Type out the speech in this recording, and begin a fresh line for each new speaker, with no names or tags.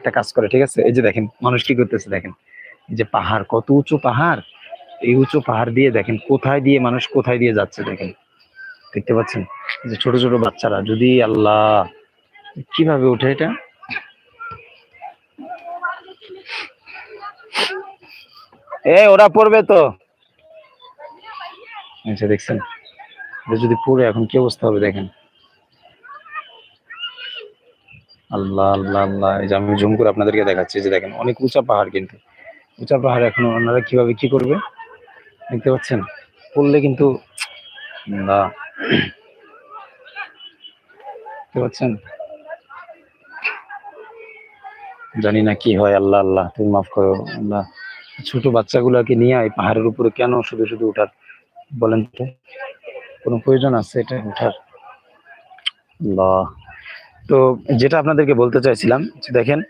একটা কাজ করে, ঠিক আছে? এই যে দেখেন মানুষ কি করতেছে, দেখেন এই যে পাহাড়, কত উঁচু পাহাড়, এই উঁচু পাহাড় দিয়ে দেখেন কোথায় দিয়ে মানুষ কোথায় দিয়ে যাচ্ছে, দেখেন দেখতে পাচ্ছেন? যে ছোট ছোট বাচ্চারা, যদি আল্লাহ কিভাবে ওঠে এটা, ওরা পড়বে তো। আচ্ছা দেখছেন, যদি পড়ে এখন কি অবস্থা হবে দেখেন। আল্লাহ আল্লাহ আল্লাহ, এই যে আমি জুম করে আপনাদেরকে দেখাচ্ছি, যে দেখেন অনেক উঁচা পাহাড়, কিন্তু উঁচা পাহাড় এখন ওনারা কিভাবে কি করবে দেখতে পাচ্ছেন? পড়লে কিন্তু না, দেখতে পাচ্ছেন? জানি না কি হয়, আল্লাহ আল্লাহ তুমি মাফ করো আল্লাহ। ছোট বাচ্চাগুলোকে নিয়ে এই পাহাড়ের উপরে কেন শুধু শুধু ওঠার, বলেন তো? কোনো প্রয়োজন আছে এটা ওঠার? আল্লাহ। তো যেটা আপনাদেরকে বলতে চাইছিলাম যে দেখেন